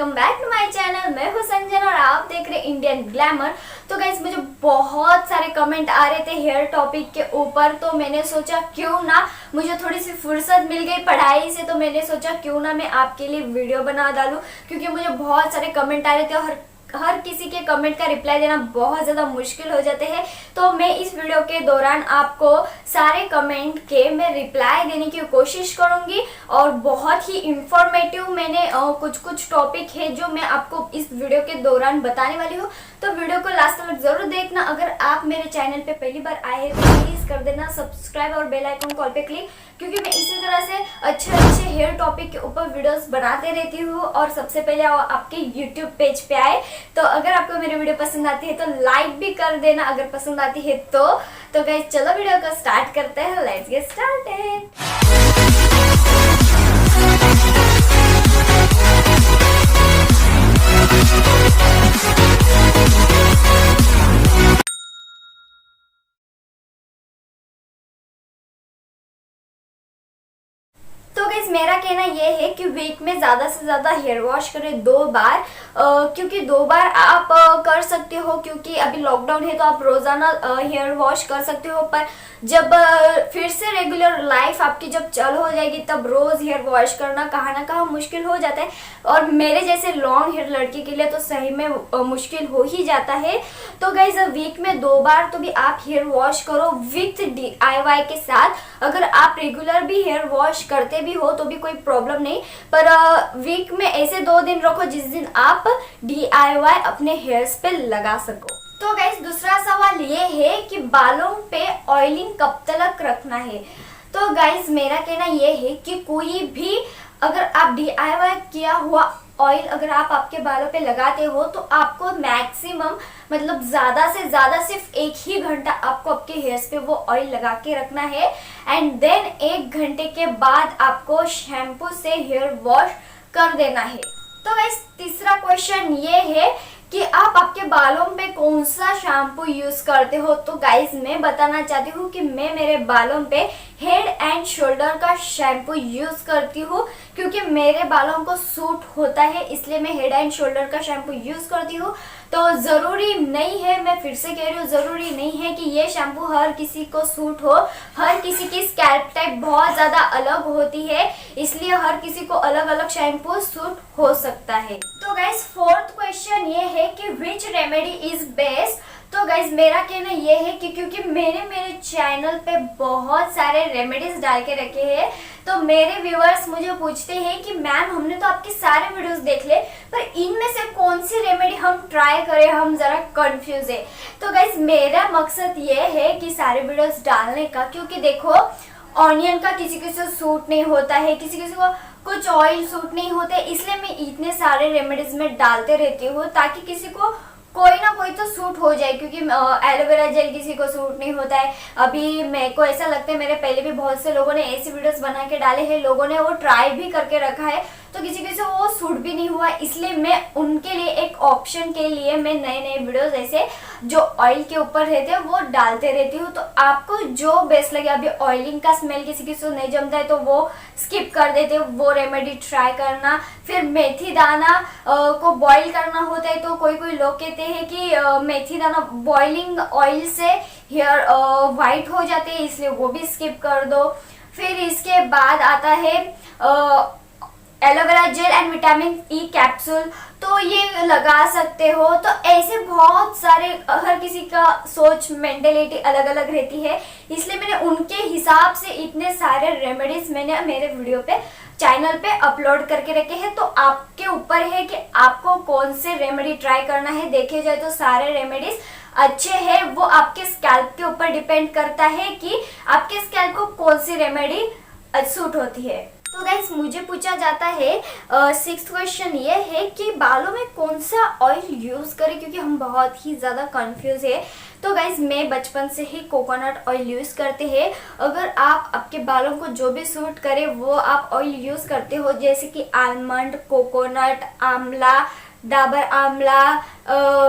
Welcome back to my channel. मैं हूं संजन और आप देख रहे इंडियन ग्लैमर। तो गाइस मुझे बहुत सारे कमेंट आ रहे थे हेयर टॉपिक के ऊपर, तो मैंने सोचा क्यों ना, मुझे थोड़ी सी फुर्सत मिल गई पढ़ाई से, तो मैंने सोचा क्यों ना मैं आपके लिए वीडियो बना डालूं, क्योंकि मुझे बहुत सारे कमेंट आ रहे थे और हर किसी के कमेंट का रिप्लाई देना बहुत ज़्यादा मुश्किल हो जाते हैं। तो मैं इस वीडियो के दौरान आपको सारे कमेंट के मैं रिप्लाई देने की कोशिश करूंगी और बहुत ही इंफॉर्मेटिव मैंने कुछ टॉपिक है जो मैं आपको इस वीडियो के दौरान बताने वाली हूँ। तो वीडियो को लास्ट तक जरूर देखना। अगर आप मेरे चैनल पे पहली बार आए हैं तो प्लीज़ कर देना सब्सक्राइब और बेल आइकन कॉल पे क्लिक, क्योंकि मैं इसी तरह से अच्छे हेयर टॉपिक के ऊपर वीडियोस बनाते रहती हूँ और सबसे पहले आपके यूट्यूब पेज पे आए। तो अगर आपको मेरी वीडियो पसंद आती है तो लाइक भी कर देना अगर पसंद आती है तो गाइस चलो वीडियो को स्टार्ट करते हैं। Let's get started. तो गाइस मेरा कहना ये है कि वीक में ज़्यादा से ज़्यादा हेयर वॉश करें 2 बार, क्योंकि 2 बार आप कर सकते हो, क्योंकि अभी लॉकडाउन है तो आप रोज़ाना हेयर वॉश कर सकते हो। पर जब फिर से रेगुलर लाइफ आपकी जब चालू हो जाएगी तब रोज़ हेयर वॉश करना कहाँ ना कहाँ मुश्किल हो जाता है, और मेरे जैसे लॉन्ग हेयर लड़की के लिए तो सही में मुश्किल हो ही जाता है। तो गाइस वीक में 2 बार तो भी आप हेयर वॉश करो विथ DIY के साथ। अगर आप रेगुलर भी हेयर वॉश करते भी हो तो भी कोई प्रॉब्लम नहीं, पर वीक में ऐसे 2 दिन रखो जिस दिन आप DIY अपने हेयर्स पे लगा सको। तो गाइस दूसरा सवाल ये है कि बालों पे ऑयलिंग कब तक रखना है। तो गाइस मेरा कहना ये है कि कोई भी अगर आप DIY किया हुआ ऑयल अगर आप आपके बालों पे लगाते हो तो आपको मैक्सिमम मतलब ज़्यादा से ज़्यादा सिर्फ 1 ही घंटा आपको आपके हेयर्स पे वो ऑयल लगा के रखना है, एंड देन 1 घंटे के बाद आपको शैम्पू से हेयर वॉश कर देना है। तो गाइस तीसरा क्वेश्चन ये है कि आप आपके बालों पे कौन सा शैम्पू यूज करते हो। तो गाइस मैं बताना चाहती हूँ कि मैं मेरे बालों पे हेड एंड शोल्डर का शैम्पू यूज करती हूँ, क्योंकि मेरे बालों को सूट होता है, इसलिए मैं हेड एंड शोल्डर का शैम्पू यूज करती हूँ। तो ज़रूरी नहीं है, मैं फिर से कह रही हूँ, ज़रूरी नहीं है कि ये शैम्पू हर किसी को सूट हो। हर किसी की स्कैल्प टाइप बहुत ज़्यादा अलग होती है, इसलिए हर किसी को अलग अलग शैम्पू सूट हो सकता है। तो गाइस फोर्थ क्वेश्चन ये है कि विच रेमेडी इज बेस्ट। तो गाइज मेरा कहना ये है कि क्योंकि मेरे चैनल पे बहुत सारे रेमेडीज डाल के रखे हैं, तो मेरे व्यूअर्स मुझे पूछते हैं कि मैम हमने तो आपके सारे वीडियोस देख ले, पर इनमें से कौन सी रेमेडी हम ट्राई करें, हम जरा कंफ्यूज है। तो गाइज मेरा मकसद ये है कि सारे वीडियोस डालने का, क्योंकि देखो ऑनियन का किसी किसी को सूट नहीं होता है, किसी किसी को कुछ ऑयल सूट नहीं होते, इसलिए मैं इतने सारे रेमेडीज में डालते रहती हूँ ताकि किसी को कोई ना कोई तो सूट हो जाए। क्योंकि एलोवेरा जेल किसी को सूट नहीं होता है। अभी मेरे को ऐसा लगता है मेरे पहले भी बहुत से लोगों ने ऐसी वीडियोस बना के डाले हैं, लोगों ने वो ट्राई भी करके रखा है, तो किसी किसी को वो सूट भी नहीं हुआ, इसलिए मैं उनके लिए एक ऑप्शन के लिए मैं नए नए वीडियोस ऐसे जो ऑयल के ऊपर रहते हैं वो डालते रहती हूँ। तो आपको जो बेस्ट लगे, अभी ऑयलिंग का स्मेल किसी किसी को नहीं जमता है तो वो स्किप कर देते हो, वो रेमेडी ट्राई करना। फिर मेथी दाना को बॉईल करना होता है, तो कोई कोई लोग कहते हैं कि मेथी दाना बॉइलिंग ऑयल से हेयर वाइट हो जाते हैं, इसलिए वो भी स्किप कर दो। फिर इसके बाद आता है aloe vera gel and vitamin E capsule, तो ये लगा सकते हो। तो ऐसे बहुत सारे, हर किसी का सोच मेंटेलिटी अलग अलग रहती है, इसलिए मैंने उनके हिसाब से इतने सारे रेमेडीज मैंने मेरे वीडियो पे चैनल पे अपलोड करके रखे हैं। तो आपके ऊपर है कि आपको कौन से रेमेडी ट्राई करना है। देखे जाए तो सारे रेमेडीज अच्छे हैं, वो आपके स्कैल्प के ऊपर डिपेंड करता है कि आपके स्कैल्प को कौन सी रेमेडी सूट होती है। तो गाइस मुझे पूछा जाता है 6th क्वेश्चन ये है कि बालों में कौन सा ऑयल यूज़ करें, क्योंकि हम बहुत ही ज़्यादा कंफ्यूज है। तो गाइस मैं बचपन से ही कोकोनट ऑयल यूज़ करते हैं। अगर आप आपके बालों को जो भी सूट करे वो आप ऑयल यूज़ करते हो, जैसे कि आलमंड, कोकोनट, आंवला, डाबर आंवला,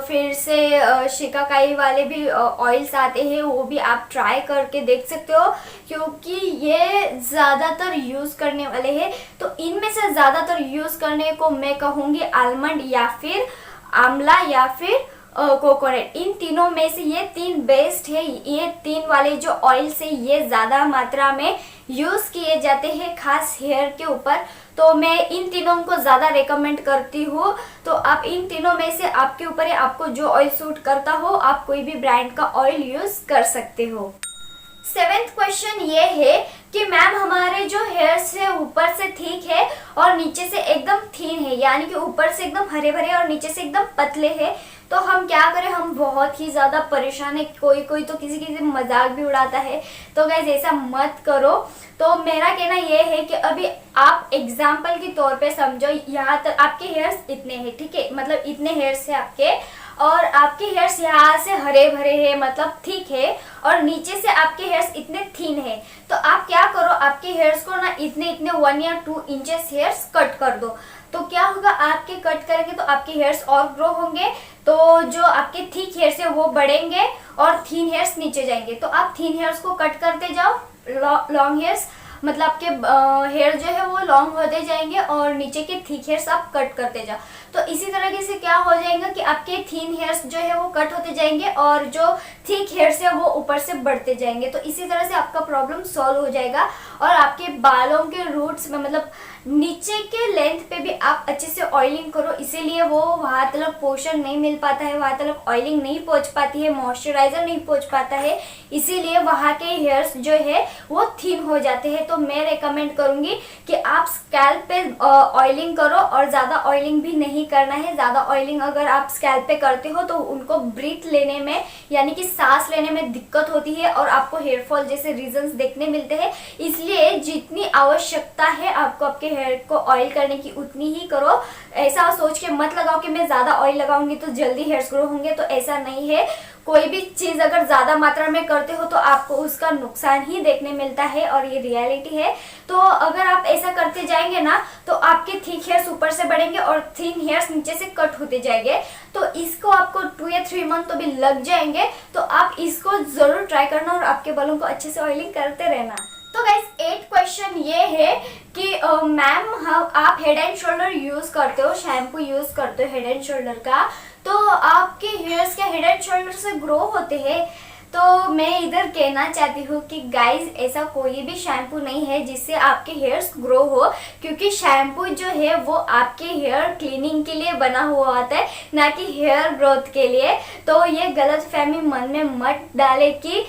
फिर से शिकाकाई वाले भी ऑयल्स आते हैं, वो भी आप ट्राई करके देख सकते हो क्योंकि ये ज़्यादातर यूज़ करने वाले हैं। तो इनमें से ज़्यादातर यूज़ करने को मैं कहूँगी आलमंड या फिर आंवला या फिर कोकोनट। इन तीनों में से ये तीन बेस्ट है। ये तीन वाले जो ऑयल्स है ये ज़्यादा मात्रा में यूज़ किए जाते हैं खास हेयर के ऊपर, तो मैं इन तीनों को ज़्यादा रेकमेंड करती हूँ। तो आप इन तीनों में से आपके ऊपर है, आपको जो ऑयल सूट करता हो आप कोई भी ब्रांड का ऑयल यूज़ कर सकते हो। 7th क्वेश्चन ये है कि मैम हमारे जो हेयर्स है ऊपर से ठीक है और नीचे से एकदम थीन है, यानी कि ऊपर से एकदम हरे भरे और नीचे से एकदम पतले है, तो हम क्या करें? हम बहुत ही ज़्यादा परेशान है। कोई कोई तो किसी किसी मजाक भी उड़ाता है, तो गाइस ऐसा मत करो। तो मेरा कहना ये है कि अभी आप एग्जाम्पल के तौर पे समझो, यहाँ तक आपके हेयर्स इतने हैं, ठीक है, मतलब इतने हेयर्स है आपके, और आपके हेयर्स यहाँ से हरे भरे हैं, मतलब ठीक है, और नीचे से आपके हेयर्स इतने थीन है। तो आप क्या करो, आपके हेयर्स को ना इतने इतने 1 या 2 इंचेस हेयर्स कट कर दो। तो क्या होगा, आपके कट करेंगे तो आपके हेयर्स और ग्रो होंगे, तो जो आपके थिक हेयर्स है वो बढ़ेंगे और थीन हेयर्स नीचे जाएंगे। तो आप थीन हेयर्स को कट करते जाओ, लॉन्ग हेयर्स मतलब आपके हेयर जो है वो लॉन्ग होते जाएंगे और नीचे के थिक हेयर्स आप कट करते जाओ। तो इसी तरीके से क्या हो जाएगा कि आपके थीन हेयर्स जो है वो कट होते जाएंगे और जो थिक हेयर्स है वो ऊपर से बढ़ते जाएंगे। तो इसी तरह से आपका प्रॉब्लम सॉल्व हो जाएगा और आपके बालों के रूट्स में मतलब नीचे के लेंथ पे भी आप अच्छे से ऑयलिंग करो, इसीलिए वो वहाँ तक पोषण नहीं मिल पाता है, वहाँ तक ऑयलिंग नहीं पहुँच पाती है, मॉइस्चराइजर नहीं पहुँच पाता है, इसीलिए वहाँ के हेयर्स जो है वो थिन हो जाते हैं। तो मैं रेकमेंड करूँगी कि आप स्कैल्प पे ऑयलिंग करो और ज़्यादा ऑयलिंग भी नहीं करना है। ज़्यादा ऑयलिंग अगर आप स्कैल्प पे करते हो तो उनको ब्रीथ लेने में यानी कि सांस लेने में दिक्कत होती है और आपको हेयर फॉल जैसे रीजंस देखने मिलते हैं। इसलिए जितनी आवश्यकता है आपको आपके हेयर को ऑयल करने की उतनी ही करो। ऐसा सोच के मत लगाओ कि मैं ज़्यादा ऑयल लगाऊंगी तो जल्दी हेयर्स ग्रो होंगे, तो ऐसा नहीं है। कोई भी चीज़ अगर ज़्यादा मात्रा में करते हो तो आपको उसका नुकसान ही देखने मिलता है और ये रियलिटी है। तो अगर आप ऐसा करते जाएंगे ना तो आपके थिक हेयर्स ऊपर से बढ़ेंगे और थिन हेयर्स नीचे से कट होते जाएंगे। तो इसको आपको 2 या 3 मंथ तो भी लग जाएंगे, तो आप इसको ज़रूर ट्राई करना और आपके बालों को अच्छे से ऑयलिंग करते रहना। तो गाइस 8th क्वेश्चन ये है कि मैम आप हेड एंड शोल्डर यूज़ करते हो, शैम्पू यूज़ करते हो हेड एंड शोल्डर का, तो आपके हेयर्स क्या हेड एंड शोल्डर से ग्रो होते हैं? तो मैं इधर कहना चाहती हूँ कि गाइज ऐसा कोई भी शैम्पू नहीं है जिससे आपके हेयर्स ग्रो हो, क्योंकि शैम्पू जो है वो आपके हेयर क्लीनिंग के लिए बना हुआ होता है, ना कि हेयर ग्रोथ के लिए। तो ये गलत फहमी मन में मत डाले कि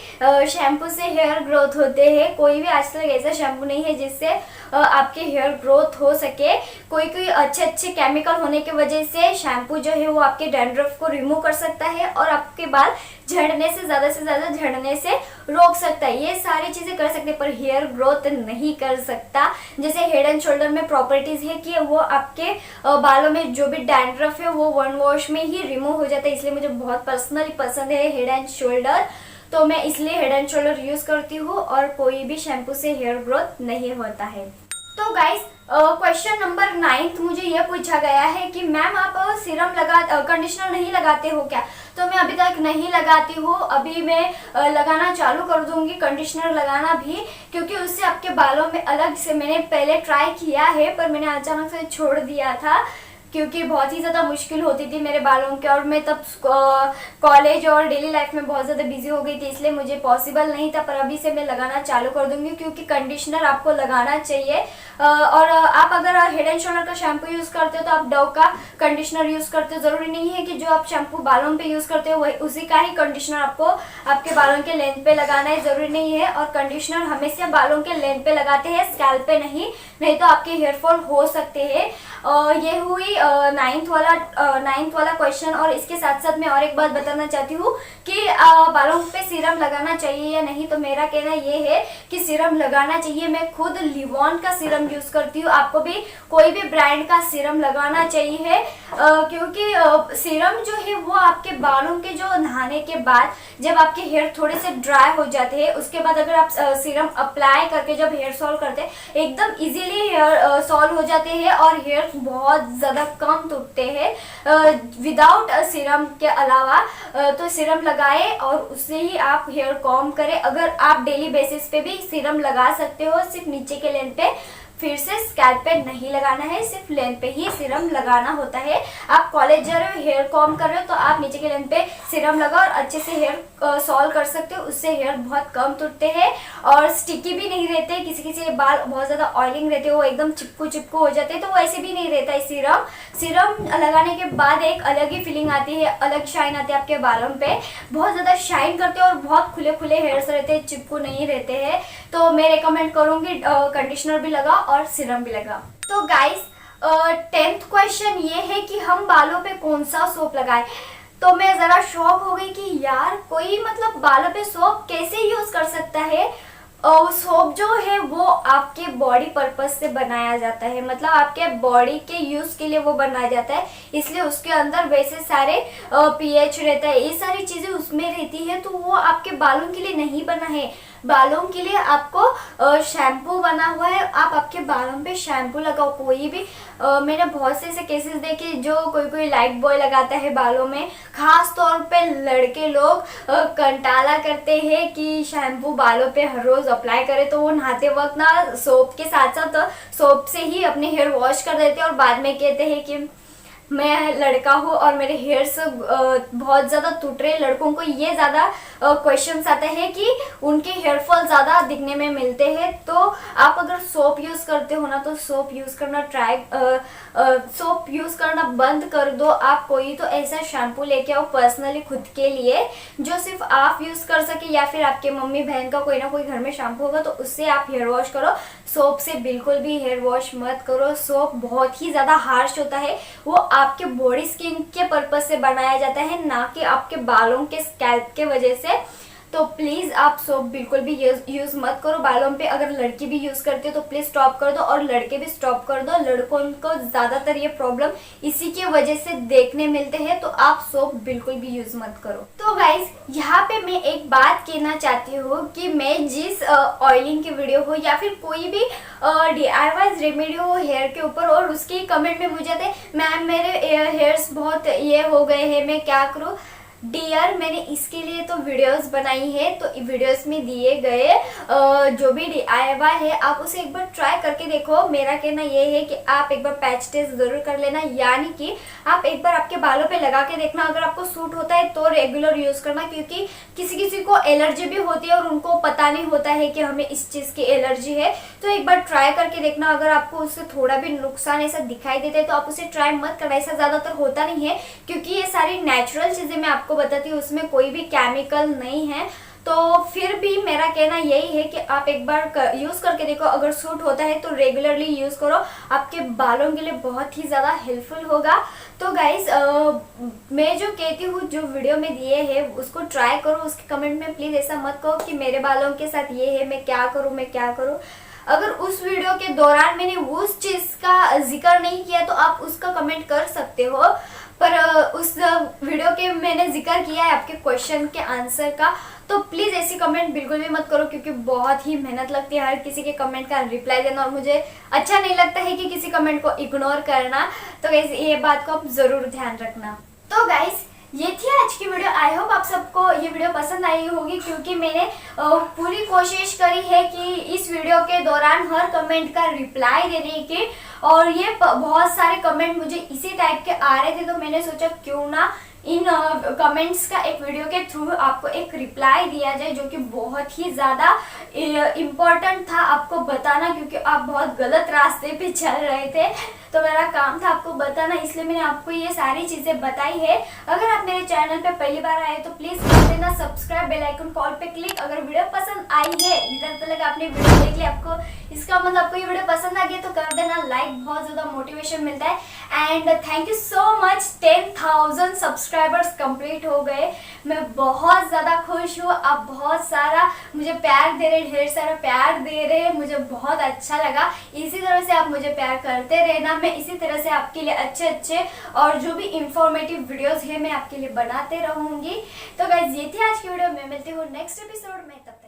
शैम्पू से हेयर ग्रोथ होते हैं। कोई भी आज तक ऐसा शैम्पू नहीं है जिससे आपके हेयर ग्रोथ हो सके। कोई कोई अच्छे अच्छे केमिकल होने की वजह से शैम्पू जो है वो आपके डैंड्रफ को रिमूव कर सकता है और आपके बाल झड़ने से ज़्यादा झड़ने से रोक सकता है। ये सारी चीज़ें कर सकते हैं पर हेयर ग्रोथ नहीं कर सकता। जैसे हेड एंड शोल्डर में प्रॉपर्टीज़ है कि वो आपके बालों में जो भी डैंड्रफ है वो 1 वॉश में ही रिमूव हो जाता है। इसलिए मुझे बहुत पर्सनली पसंद है हेड एंड शोल्डर, तो मैं इसलिए हेड एंड शोल्डर यूज़ करती हूँ और कोई भी शैम्पू से हेयर ग्रोथ नहीं होता है। तो गाइस क्वेश्चन नंबर 9 मुझे ये पूछा गया है कि मैम आप सीरम कंडीशनर नहीं लगाते हो क्या? तो मैं अभी तक नहीं लगाती हूँ, अभी मैं लगाना चालू कर दूंगी कंडीशनर लगाना भी, क्योंकि उससे आपके बालों में अलग से मैंने पहले ट्राई किया है पर मैंने अचानक से छोड़ दिया था क्योंकि बहुत ही ज़्यादा मुश्किल होती थी मेरे बालों के और मैं तब कॉलेज और डेली लाइफ में बहुत ज़्यादा बिजी हो गई थी, इसलिए मुझे पॉसिबल नहीं था। पर अभी से मैं लगाना चालू कर दूंगी क्योंकि कंडीशनर आपको लगाना चाहिए। और आप अगर हेड एंड शोल्डर का शैम्पू यूज़ करते हो तो आप डव का कंडीशनर यूज़ करते हो। ज़रूरी नहीं है कि जो आप शैम्पू बालों पे यूज़ करते हो वही उसी का ही कंडीशनर आपको आपके बालों के लेंथ पे लगाना है, ज़रूरी नहीं है। और कंडीशनर हमेशा बालों के लेंथ पे लगाते हैं, स्कैल्प पे नहीं तो आपके हेयर फॉल हो सकते हैं। ये हुई 9th वाला क्वेश्चन। और इसके साथ साथ मैं और एक बात बताना चाहती हूँ कि बालों पे सीरम लगाना चाहिए या नहीं। तो मेरा कहना ये है कि सीरम लगाना चाहिए। मैं खुद लिवॉन का सीरम यूज करती हूँ। आपको भी कोई भी ब्रांड का सीरम लगाना चाहिए, क्योंकि सीरम जो है वो आपके बालों के जो नहाने के बाद जब आपके हेयर थोड़े से ड्राई हो जाते हैं, उसके बाद अगर आप सीरम अप्लाई करके जब हेयर सॉल्व करते हैं, एकदम इजीली हेयर सॉल्व हो जाते हैं और हेयर बहुत ज़्यादा कम टूटते हैं विदाउट सीरम के अलावा। तो सीरम लगाए और उससे ही आप हेयर कॉम्ब करें। अगर आप डेली बेसिस पे भी सीरम लगा सकते हो, सिर्फ नीचे के लेंथ पे, फिर से स्कैल्प पे नहीं लगाना है, सिर्फ लेंथ पे ही सीरम लगाना होता है। आप कॉलेज जा रहे हो, हेयर कॉम्ब कर रहे हो, तो आप नीचे के लेंथ पे सीरम लगाओ और अच्छे से हेयर सॉल्व कर सकते हो। उससे हेयर बहुत कम टूटते हैं और स्टिकी भी नहीं रहते। किसी किसी के बाल बहुत ज़्यादा ऑयलिंग रहते हैं, वो एकदम चिपकू चिपकू हो जाते हैं, तो वो ऐसे भी नहीं रहता है। सीरम लगाने के बाद एक अलग ही फीलिंग आती है, अलग शाइन आती है आपके बालों पे, बहुत ज़्यादा शाइन करते हैं और बहुत खुले खुले हेयर्स रहते हैं, चिपकू नहीं रहते हैं। तो मैं रिकमेंड करूँगी कंडीशनर भी लगा और सीरम भी लगा। तो गाइस 10th क्वेश्चन ये है कि हम बालों पे कौन सा सोप लगाए। तो मैं ज़रा शॉक हो गई कि यार कोई मतलब बालों पे सोप कैसे यूज़ कर सकता है। सोप जो है वो आपके बॉडी पर्पस से बनाया जाता है, मतलब आपके बॉडी के यूज के लिए वो बनाया जाता है, इसलिए उसके अंदर वैसे सारे पीएच रहता है, ये सारी चीजें उसमें रहती है। तो वो आपके बालों के लिए नहीं बना है, बालों के लिए आपको शैम्पू बना हुआ है। आप आपके बालों पे शैम्पू लगाओ कोई भी। मैंने बहुत से ऐसे केसेस देखे जो कोई लाइट बॉय लगाता है बालों में, खास तौर पे लड़के लोग कंटाला करते हैं कि शैम्पू बालों पे हर रोज अप्लाई करे, तो वो नहाते वक्त ना सोप के साथ साथ सोप से ही अपने हेयर वॉश कर देते हैं और बाद में कहते हैं कि मैं लड़का हूँ और मेरे हेयर्स बहुत ज़्यादा टूट रहे। लड़कों को ये ज़्यादा क्वेश्चंस आते हैं कि उनके हेयर फॉल ज़्यादा दिखने में मिलते हैं। तो आप अगर सोप यूज़ करते हो ना, तो सोप यूज़ करना बंद कर दो। आप कोई तो ऐसा शैम्पू लेके आओ पर्सनली खुद के लिए, जो सिर्फ आप यूज़ कर सके, या फिर आपके मम्मी बहन का कोई ना कोई घर में शैम्पू होगा तो उससे आप हेयर वॉश करो। सोप से बिल्कुल भी हेयर वॉश मत करो। सोप बहुत ही ज़्यादा हार्श होता है, वो आपके बॉडी स्किन के पर्पस से बनाया जाता है, ना कि आपके बालों के स्कैल्प के वजह से। तो प्लीज़ आप सोप बिल्कुल भी यूज़ मत करो बालों पे। अगर लड़की भी यूज़ करती है तो प्लीज़ स्टॉप कर दो, और लड़के भी स्टॉप कर दो। लड़कों को ज़्यादातर ये प्रॉब्लम इसी की वजह से देखने मिलते हैं, तो आप सोप बिल्कुल भी यूज़ मत करो। तो गाइज यहाँ पे मैं एक बात कहना चाहती हूँ कि मैं जिस ऑयलिंग की वीडियो हो या फिर कोई भी DIY रेमेडी हो हेयर के ऊपर, और उसकी कमेंट में मुझे आते मैम मेरे हेयर्स बहुत ये हो गए हैं, मैं क्या करूँ। डियर, मैंने इसके लिए तो वीडियोस बनाई है, तो वीडियोस में दिए गए जो भी DIY है आप उसे एक बार ट्राई करके देखो। मेरा कहना ये है कि आप एक बार पैच टेस्ट जरूर कर लेना, यानी कि आप एक बार आपके बालों पे लगा के देखना। अगर आपको सूट होता है तो रेगुलर यूज करना, क्योंकि किसी किसी को एलर्जी भी होती है और उनको पता नहीं होता है कि हमें इस चीज की एलर्जी है। तो एक बार ट्राई करके देखना। अगर आपको उससे थोड़ा भी नुकसान ऐसा दिखाई देता है तो आप उसे ट्राई मत करना। ऐसा ज्यादातर होता नहीं है, क्योंकि ये सारी नेचुरल चीजें मैं आपको बताती हूँ, उसमें कोई भी केमिकल नहीं है। तो फिर भी मेरा कहना यही है कि आप एक बार यूज करके देखो। अगर सूट होता है तो रेगुलरली यूज करो, आपके बालों के लिए बहुत ही ज्यादा हेल्पफुल होगा। तो गाइज मैं जो कहती हूँ जो वीडियो में दिए है उसको ट्राई करो। उसके कमेंट में प्लीज ऐसा मत कहो कि मेरे बालों के साथ ये है, मैं क्या करूँ। अगर उस वीडियो के दौरान मैंने उस चीज का जिक्र नहीं किया तो आप उसका कमेंट कर सकते हो, पर उस वीडियो के मैंने जिक्र किया है आपके क्वेश्चन के आंसर का। तो प्लीज़ ऐसी कमेंट बिल्कुल भी मत करो, क्योंकि बहुत ही मेहनत लगती है हर किसी के कमेंट का रिप्लाई देना, और मुझे अच्छा नहीं लगता है कि किसी कमेंट को इग्नोर करना। तो गाइस ये बात को आप ज़रूर ध्यान रखना। तो गाइस ये थी आज की वीडियो। आई होप आप सबको ये वीडियो पसंद आई होगी, क्योंकि मैंने पूरी कोशिश करी है कि इस वीडियो के दौरान हर कमेंट का रिप्लाई देने की, और ये बहुत सारे कमेंट मुझे इसी टाइप के आ रहे थे, तो मैंने सोचा क्यों ना इन कमेंट्स का एक वीडियो के थ्रू आपको एक रिप्लाई दिया जाए, जो कि बहुत ही ज़्यादा इम्पोर्टेंट था आपको बताना, क्योंकि आप बहुत गलत रास्ते पे चल रहे थे। तो मेरा काम था आपको बताना, इसलिए मैंने आपको ये सारी चीज़ें बताई है। अगर आप मेरे चैनल पे पहली बार आए तो प्लीज़ कर देना सब्सक्राइब, बेल आइकन कॉल पे क्लिक। अगर वीडियो पसंद आई है, इधर तक आपने वीडियो देख लिया, आपको इसका मतलब आपको ये वीडियो पसंद आ गया तो कर देना लाइक, बहुत ज़्यादा मोटिवेशन मिलता है। And thank you so much, 10,000 subscribers complete हो गए। मैं बहुत ज़्यादा खुश हूँ, आप बहुत सारा मुझे प्यार दे रहे, ढेर सारा प्यार दे रहे, मुझे बहुत अच्छा लगा। इसी तरह से आप मुझे प्यार करते रहना, मैं इसी तरह से आपके लिए अच्छे अच्छे और जो भी इंफॉर्मेटिव वीडियोस है मैं आपके लिए बनाते रहूँगी। तो गाइज ये थी आज की वीडियो, मैं मिलती हूँ नेक्स्ट एपिसोड में, तब